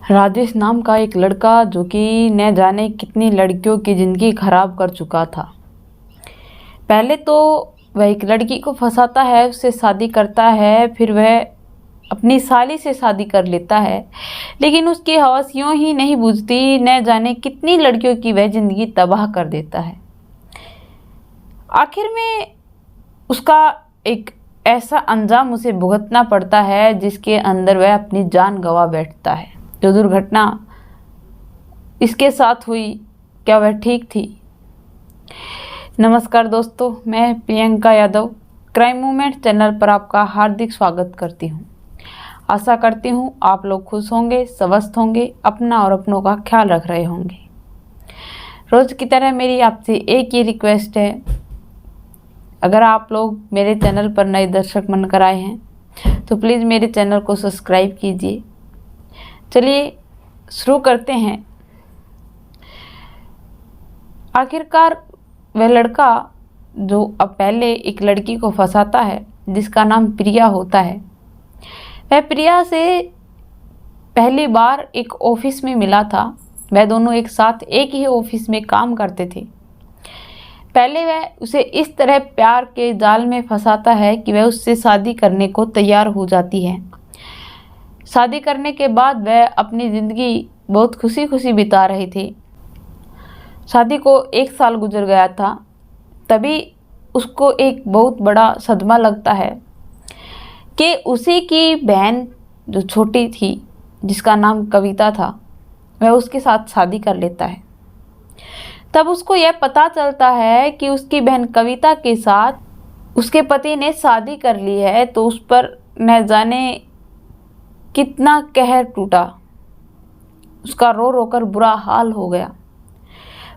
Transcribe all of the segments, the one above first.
राजेश नाम का एक लड़का जो कि न जाने कितनी लड़कियों की ज़िंदगी खराब कर चुका था। पहले तो वह एक लड़की को फंसाता है, उससे शादी करता है, फिर वह अपनी साली से शादी कर लेता है। लेकिन उसकी हवस यूं ही नहीं बुझती, न जाने कितनी लड़कियों की वह ज़िंदगी तबाह कर देता है। आखिर में उसका एक ऐसा अंजाम उसे भुगतना पड़ता है जिसके अंदर वह अपनी जान गंवा बैठता है। जो दुर्घटना इसके साथ हुई, क्या वह ठीक थी? नमस्कार दोस्तों, मैं Priyanka Yadav crime movement channel पर आपका हार्दिक स्वागत करती हूं। आशा करती हूं आप लोग खुश होंगे, स्वस्थ होंगे, अपना और अपनों का ख्याल रख रहे होंगे। रोज़ की तरह मेरी आपसे एक ही रिक्वेस्ट है, अगर आप लोग मेरे चैनल पर नए दर्शक बनकर आए हैं तो प्लीज़ मेरे चैनल को सब्सक्राइब कीजिए। चलिए शुरू करते हैं। आखिरकार वह लड़का जो अब पहले एक लड़की को फंसाता है जिसका नाम प्रिया होता है, वह प्रिया से पहली बार एक ऑफिस में मिला था। वह दोनों एक साथ एक ही ऑफिस में काम करते थे। पहले वह उसे इस तरह प्यार के जाल में फंसाता है कि वह उससे शादी करने को तैयार हो जाती है। शादी करने के बाद वह अपनी ज़िंदगी बहुत खुशी खुशी बिता रहे थे। शादी को 1 साल गुजर गया था, तभी उसको एक बहुत बड़ा सदमा लगता है कि उसी की बहन जो छोटी थी, जिसका नाम कविता था, वह उसके साथ शादी कर लेता है। तब उसको यह पता चलता है कि उसकी बहन कविता के साथ उसके पति ने शादी कर ली है, तो उस पर न जाने कितना कहर टूटा। उसका रो रो कर बुरा हाल हो गया।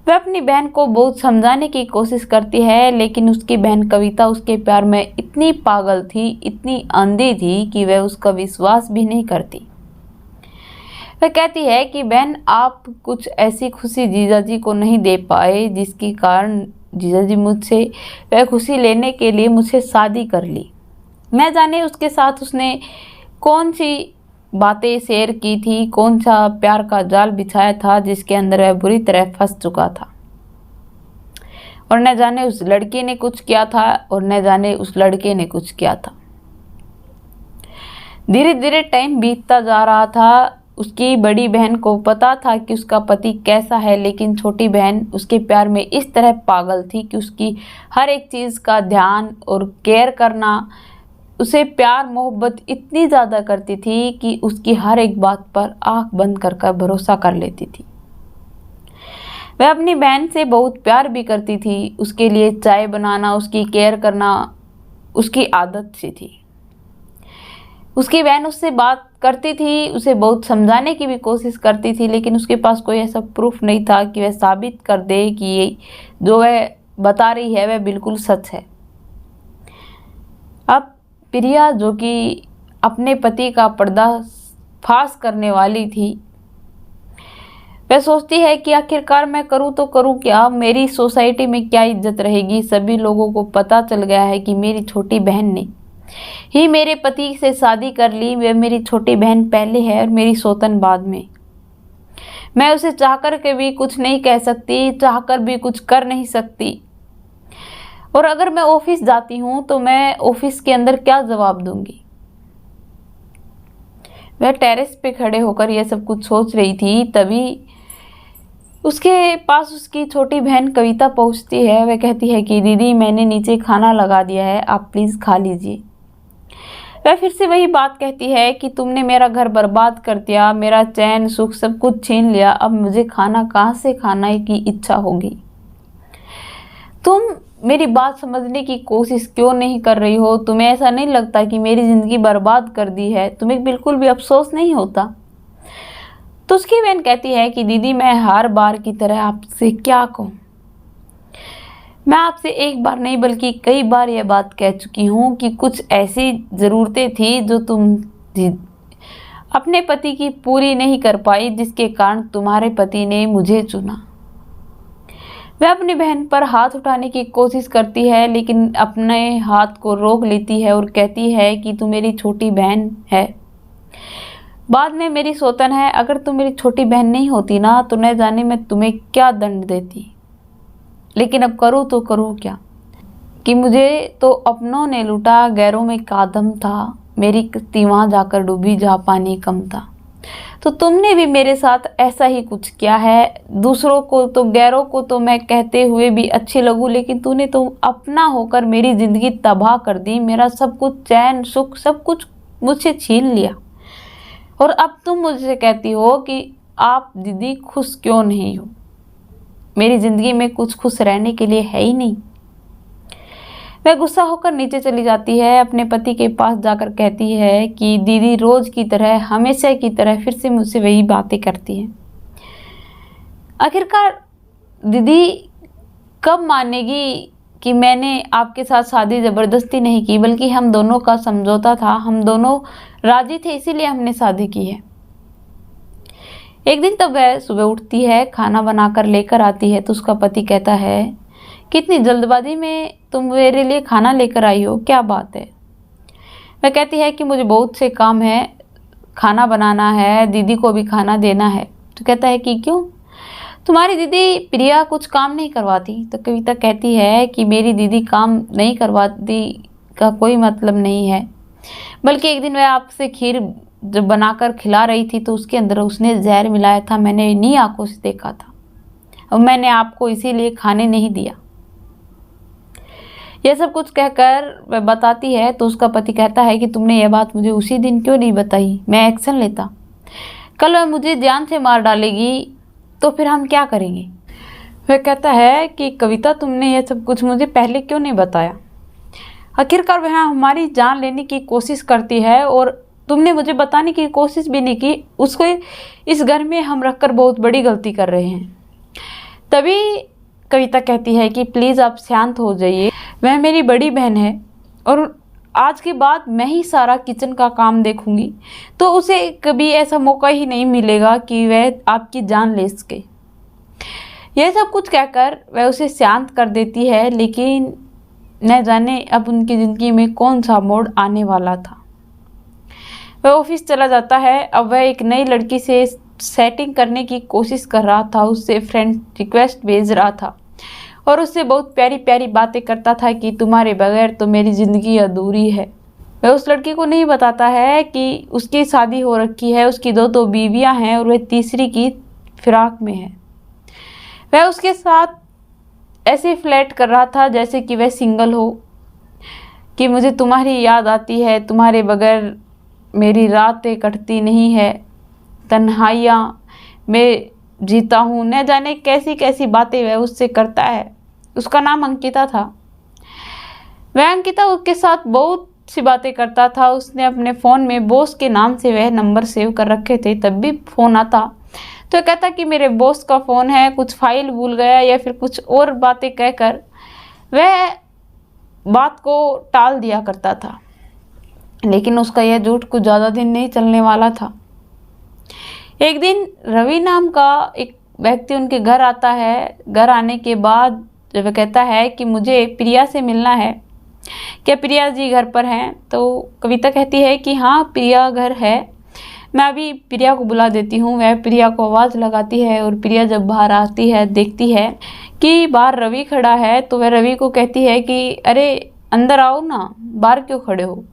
वह अपनी बहन को बहुत समझाने की कोशिश करती है, लेकिन उसकी बहन कविता उसके प्यार में इतनी पागल थी, इतनी अंधी थी कि वह उसका विश्वास भी नहीं करती। वह कहती है कि बहन, आप कुछ ऐसी खुशी जीजाजी को नहीं दे पाए जिसके कारण जीजाजी मुझसे वह खुशी लेने के लिए मुझसे शादी कर ली। न जाने उसके साथ उसने कौन सी बातें शेयर की थी, कौन सा प्यार का जाल बिछाया था जिसके अंदर वह बुरी तरह फंस चुका था। और न जाने उस लड़की ने कुछ किया था और न जाने उस लड़के ने कुछ किया था। धीरे धीरे टाइम बीतता जा रहा था। उसकी बड़ी बहन को पता था कि उसका पति कैसा है, लेकिन छोटी बहन उसके प्यार में इस तरह पागल थी कि उसकी हर एक चीज़ का ध्यान और केयर करना, उसे प्यार मोहब्बत इतनी ज़्यादा करती थी कि उसकी हर एक बात पर आंख बंद कर कर भरोसा कर लेती थी। वह अपनी बहन से बहुत प्यार भी करती थी। उसके लिए चाय बनाना, उसकी केयर करना उसकी आदत सी थी। उसकी बहन उससे बात करती थी, उसे बहुत समझाने की भी कोशिश करती थी, लेकिन उसके पास कोई ऐसा प्रूफ नहीं था कि वह साबित कर दे कि ये जो वह बता रही है वह बिल्कुल सच है। अब प्रिया, जो कि अपने पति का पर्दाफाश करने वाली थी, वह सोचती है कि आखिरकार मैं करूं तो करूं क्या, मेरी सोसाइटी में क्या इज्जत रहेगी। सभी लोगों को पता चल गया है कि मेरी छोटी बहन ने ही मेरे पति से शादी कर ली। वह मेरी छोटी बहन पहले है और मेरी सौतन बाद में। मैं उसे चाहकर के भी कुछ नहीं कह सकती, चाहकर भी कुछ कर नहीं सकती। और अगर मैं ऑफिस जाती हूँ तो मैं ऑफिस के अंदर क्या जवाब दूंगी। वह टेरेस पे खड़े होकर यह सब कुछ सोच रही थी, तभी उसके पास उसकी छोटी बहन कविता पहुँचती है। वह कहती है कि दीदी, मैंने नीचे खाना लगा दिया है, आप प्लीज़ खा लीजिए। वह फिर से वही बात कहती है कि तुमने मेरा घर बर्बाद कर दिया, मेरा चैन सुख सब कुछ छीन लिया, अब मुझे खाना कहाँ से खाने की इच्छा होगी। तुम मेरी बात समझने की कोशिश क्यों नहीं कर रही हो? तुम्हें ऐसा नहीं लगता कि मेरी ज़िंदगी बर्बाद कर दी है? तुम्हें बिल्कुल भी अफसोस नहीं होता? तो उसकी बहन कहती है कि दीदी, मैं हर बार की तरह आपसे क्या कहूँ। मैं आपसे एक बार नहीं बल्कि कई बार यह बात कह चुकी हूँ कि कुछ ऐसी ज़रूरतें थी जो तुम अपने पति की पूरी नहीं कर पाई, जिसके कारण तुम्हारे पति ने मुझे चुना। वह अपनी बहन पर हाथ उठाने की कोशिश करती है, लेकिन अपने हाथ को रोक लेती है और कहती है कि तू मेरी छोटी बहन है, बाद में मेरी सौतन है, अगर तुम मेरी छोटी बहन नहीं होती ना तो न जाने मैं तुम्हें क्या दंड देती, लेकिन अब करूँ तो करूँ क्या, कि मुझे तो अपनों ने लूटा, गैरों में कादम था, मेरी किस्ती वहाँ जाकर डूबी जहाँ पानी कम था। तो तुमने भी मेरे साथ ऐसा ही कुछ किया है। दूसरों को तो, गैरों को तो मैं कहते हुए भी अच्छी लगूं, लेकिन तूने तो अपना होकर मेरी ज़िंदगी तबाह कर दी। मेरा सब कुछ, चैन सुख सब कुछ मुझसे छीन लिया, और अब तुम मुझसे कहती हो कि आप दीदी खुश क्यों नहीं हो। मेरी ज़िंदगी में कुछ खुश रहने के लिए है ही नहीं। वह गुस्सा होकर नीचे चली जाती है, अपने पति के पास जाकर कहती है कि दीदी रोज की तरह, हमेशा की तरह फिर से मुझसे वही बातें करती है। आखिरकार दीदी कब मानेगी कि मैंने आपके साथ शादी ज़बरदस्ती नहीं की, बल्कि हम दोनों का समझौता था, हम दोनों राजी थे, इसीलिए हमने शादी की है। एक दिन तब वह सुबह उठती है, खाना बनाकर लेकर आती है, तो उसका पति कहता है, कितनी जल्दबाजी में तुम मेरे लिए खाना लेकर आई हो, क्या बात है। वह कहती है कि मुझे बहुत से काम है, खाना बनाना है, दीदी को भी खाना देना है। तो कहता है कि क्यों, तुम्हारी दीदी प्रिया कुछ काम नहीं करवाती। तो कविता कहती है कि मेरी दीदी काम नहीं करवाती का कोई मतलब नहीं है, बल्कि एक दिन वह आपसे खीर जब बनाकर खिला रही थी तो उसके अंदर उसने जहर मिलाया था, मैंने इन्हीं आंखों से देखा था, और मैंने आपको इसीलिए खाने नहीं दिया। यह सब कुछ कहकर वह बताती है तो उसका पति कहता है कि तुमने यह बात मुझे उसी दिन क्यों नहीं बताई, मैं एक्शन लेता। कल वह मुझे जान से मार डालेगी तो फिर हम क्या करेंगे। वह कहता है कि कविता तुमने यह सब कुछ मुझे पहले क्यों नहीं बताया। आखिरकार वह हमारी जान लेने की कोशिश करती है और तुमने मुझे बताने की कोशिश भी नहीं की। उसको इस घर में हम रखकर बहुत बड़ी गलती कर रहे हैं। तभी कविता कहती है कि प्लीज़ आप शांत हो जाइए, वह मेरी बड़ी बहन है और आज के बाद मैं ही सारा किचन का काम देखूंगी, तो उसे कभी ऐसा मौका ही नहीं मिलेगा कि वह आपकी जान ले सके। यह सब कुछ कहकर वह उसे शांत कर देती है, लेकिन न जाने अब उनकी ज़िंदगी में कौन सा मोड़ आने वाला था। वह ऑफिस चला जाता है। अब वह एक नई लड़की से सेटिंग करने की कोशिश कर रहा था, उससे फ्रेंड रिक्वेस्ट भेज रहा था और उससे बहुत प्यारी प्यारी बातें करता था कि तुम्हारे बगैर तो मेरी ज़िंदगी अधूरी है। वह उस लड़की को नहीं बताता है कि उसकी शादी हो रखी है, उसकी दो बीवियां हैं और वह तीसरी की फिराक में है। वह उसके साथ ऐसे फ्लर्ट कर रहा था जैसे कि वह सिंगल हो, कि मुझे तुम्हारी याद आती है, तुम्हारे बगैर मेरी रातें कटती नहीं है, तन्हाइयाँ में जीता हूँ। न जाने कैसी कैसी बातें वह उससे करता है। उसका नाम अंकिता था। वह अंकिता उसके साथ बहुत सी बातें करता था। उसने अपने फ़ोन में बॉस के नाम से वह नंबर सेव कर रखे थे, तब भी फ़ोन आता तो कहता कि मेरे बॉस का फ़ोन है, कुछ फाइल भूल गया या फिर कुछ और बातें कहकर वह बात को टाल दिया करता था। लेकिन उसका यह झूठ कुछ ज़्यादा दिन नहीं चलने वाला था। एक दिन रवि नाम का एक व्यक्ति उनके घर आता है। घर आने के बाद जब वह कहता है कि मुझे प्रिया से मिलना है, क्या प्रिया जी घर पर हैं। तो कविता कहती है कि हाँ प्रिया घर है, मैं अभी प्रिया को बुला देती हूँ। वह प्रिया को आवाज़ लगाती है और प्रिया जब बाहर आती है, देखती है कि बाहर रवि खड़ा है, तो वह रवि को कहती है कि अरे अंदर आओ ना, बाहर क्यों खड़े हो।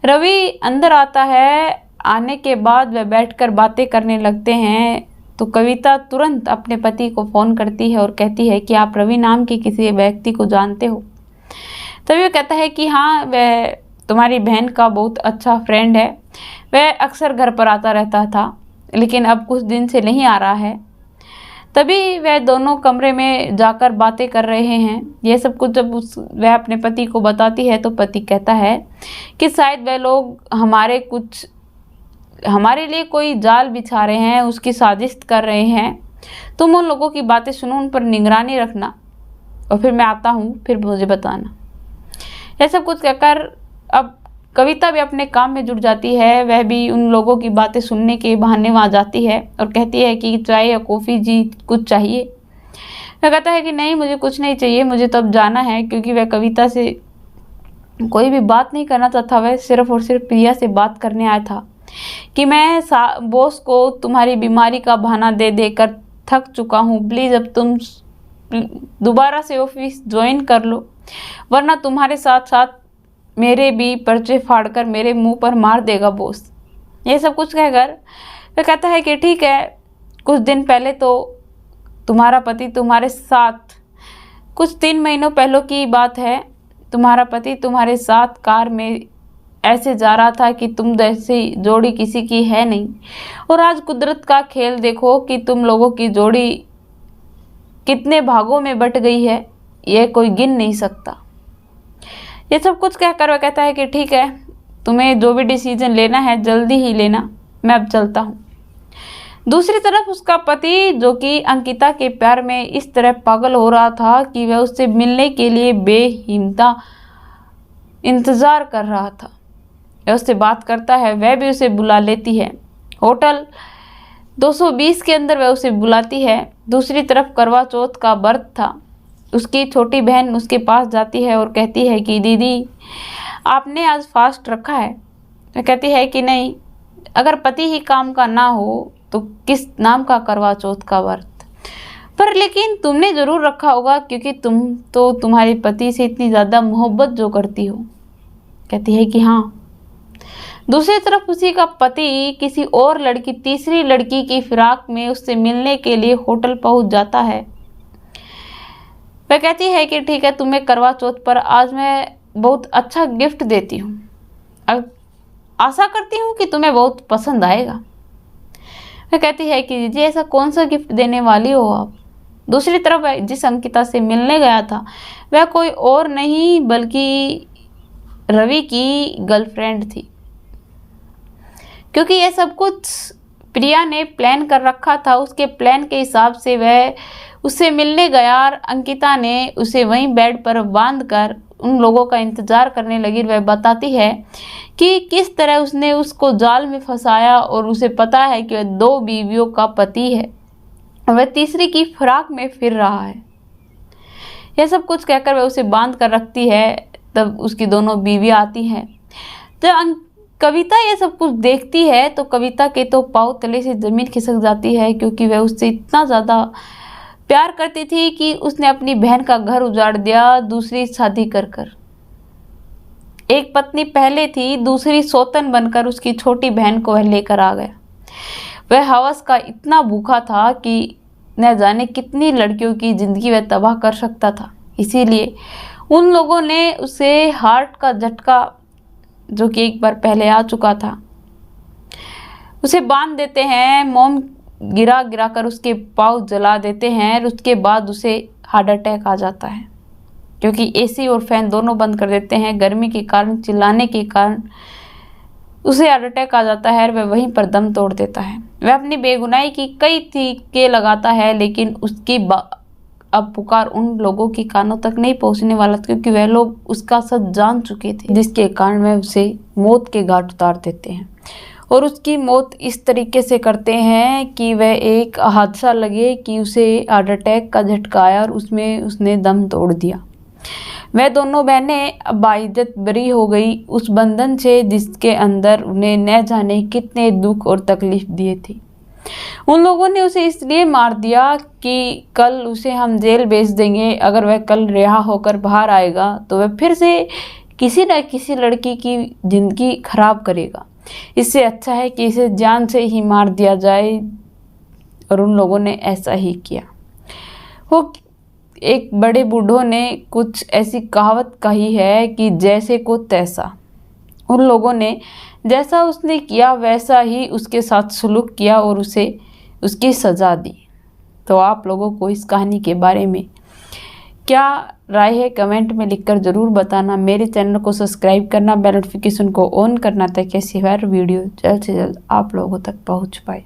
रवि अंदर आता है। आने के बाद वह बैठकर बातें करने लगते हैं। तो कविता तुरंत अपने पति को फ़ोन करती है और कहती है कि आप रवि नाम के किसी व्यक्ति को जानते हो। तभी वह कहता है कि हाँ, वह तुम्हारी बहन का बहुत अच्छा फ्रेंड है, वह अक्सर घर पर आता रहता था, लेकिन अब कुछ दिन से नहीं आ रहा है। तभी वह दोनों कमरे में जाकर बातें कर रहे हैं। यह सब कुछ जब वह अपने पति को बताती है तो पति कहता है कि शायद वह लोग हमारे लिए कोई जाल बिछा रहे हैं, उसकी साजिश कर रहे हैं। तुम उन लोगों की बातें सुनो, उन पर निगरानी रखना, और फिर मैं आता हूँ, फिर मुझे बताना। यह सब कुछ कहकर अब कविता भी अपने काम में जुट जाती है। वह भी उन लोगों की बातें सुनने के बहाने वहाँ जाती है और कहती है कि चाय या कॉफ़ी जी कुछ चाहिए। वह कहता है कि नहीं, मुझे कुछ नहीं चाहिए, मुझे तो अब जाना है, क्योंकि वह कविता से कोई भी बात नहीं करना चाहता। वह सिर्फ और सिर्फ प्रिया से बात करने आया था। कि मैं बॉस को तुम्हारी बीमारी का बहाना दे देकर थक चुका हूँ, प्लीज़ अब तुम दोबारा से ऑफिस ज्वाइन कर लो, वरना तुम्हारे साथ साथ मेरे भी पर्चे फाड़कर मेरे मुंह पर मार देगा बॉस। ये सब कुछ कहकर वह कहता है कि ठीक है, कुछ दिन पहले तो तुम्हारा पति तुम्हारे साथ, कुछ 3 महीनों पहले की बात है, तुम्हारा पति तुम्हारे साथ कार में ऐसे जा रहा था कि तुम जैसी जोड़ी किसी की है नहीं, और आज कुदरत का खेल देखो कि तुम लोगों की जोड़ी कितने भागों में बट गई है, यह कोई गिन नहीं सकता। ये सब कुछ कहकर वह कहता है कि ठीक है, तुम्हें जो भी डिसीजन लेना है जल्दी ही लेना, मैं अब चलता हूँ। दूसरी तरफ उसका पति, जो कि अंकिता के प्यार में इस तरह पागल हो रहा था कि वह उससे मिलने के लिए बेहिम्मता इंतज़ार कर रहा था, वह उससे बात करता है, वह भी उसे बुला लेती है। होटल 220 के अंदर वह उसे बुलाती है। दूसरी तरफ करवा चौथ का व्रत था। उसकी छोटी बहन उसके पास जाती है और कहती है कि दीदी, आपने आज फास्ट रखा है। वह कहती है कि नहीं, अगर पति ही काम का ना हो तो किस नाम का करवा चौथ का व्रत, पर लेकिन तुमने ज़रूर रखा होगा क्योंकि तुम तो तुम्हारे पति से इतनी ज़्यादा मोहब्बत जो करती हो। कहती है कि हाँ। दूसरी तरफ उसी का पति किसी और लड़की, तीसरी लड़की की फिराक में उससे मिलने के लिए होटल पहुंच जाता है। वह कहती है कि ठीक है, तुम्हें करवा चौथ पर आज मैं बहुत अच्छा गिफ्ट देती हूँ, अब आशा करती हूँ कि तुम्हें बहुत पसंद आएगा। वह कहती है कि जी ऐसा कौन सा गिफ्ट देने वाली हो आप। दूसरी तरफ जिस अंकिता से मिलने गया था वह कोई और नहीं बल्कि रवि की गर्लफ्रेंड थी, क्योंकि यह सब कुछ प्रिया ने प्लान कर रखा था। उसके प्लान के हिसाब से वह उससे मिलने गया और अंकिता ने उसे वहीं बेड पर बांधकर उन लोगों का इंतज़ार करने लगी। वह बताती है कि किस तरह उसने उसको जाल में फंसाया और उसे पता है कि वह 2 बीवियों का पति है और वह तीसरी की फिराक में फिर रहा है। यह सब कुछ कहकर वह उसे बांध कर रखती है। तब उसकी दोनों बीवियाँ आती हैं। जब कविता ये सब कुछ देखती है तो कविता के तो पाँव तले से ज़मीन खिसक जाती है, क्योंकि वह उससे इतना ज़्यादा प्यार करती थी कि उसने अपनी बहन का घर उजाड़ दिया दूसरी शादी कर कर। एक पत्नी पहले थी, दूसरी सौतन बनकर उसकी छोटी बहन को वह लेकर आ गया। वह हवस का इतना भूखा था कि न जाने कितनी लड़कियों की ज़िंदगी वह तबाह कर सकता था। इसीलिए उन लोगों ने उसे हार्ट का झटका, जो कि एक बार पहले आ चुका था, उसे बांध देते हैं। मोम गिरा गिरा कर उसके पाँव जला देते हैं और उसके बाद उसे हार्ट अटैक आ जाता है, क्योंकि एसी और फैन दोनों बंद कर देते हैं। गर्मी के कारण, चिल्लाने के कारण उसे हार्ट अटैक आ जाता है और वह वहीं पर दम तोड़ देता है। वह अपनी बेगुनाही की कई तरीके लगाता है, लेकिन उसकी अब पुकार उन लोगों के कानों तक नहीं पहुंचने वाला, क्योंकि वह लोग उसका सच जान चुके थे, जिसके कारण वह उसे मौत के घाट उतार देते हैं। और उसकी मौत इस तरीके से करते हैं कि वह एक हादसा लगे कि उसे हार्ट अटैक का झटका आया और उसमें उसने दम तोड़ दिया। वह दोनों बहनें अब बाइज्जत बरी हो गई उस बंधन से जिसके अंदर उन्हें न जाने कितने दुख और तकलीफ दिए थे। उन लोगों ने उसे इसलिए मार दिया कि कल उसे हम जेल भेज देंगे, अगर वह कल रिहा होकर बाहर आएगा तो वह फिर से किसी न किसी लड़की की ज़िंदगी खराब करेगा। इससे अच्छा है कि इसे जान से ही मार दिया जाए। और उन लोगों ने ऐसा ही किया। वो एक बड़े बूढ़ों ने कुछ ऐसी कहावत कही है कि जैसे को तैसा। उन लोगों ने जैसा उसने किया वैसा ही उसके साथ सलूक किया और उसे उसकी सज़ा दी। तो आप लोगों को इस कहानी के बारे में क्या राय है कमेंट में लिखकर ज़रूर बताना। मेरे चैनल को सब्सक्राइब करना, बेल नोटिफिकेशन को ऑन करना ताकि ऐसी हर वीडियो जल्द से जल्द आप लोगों तक पहुंच पाए।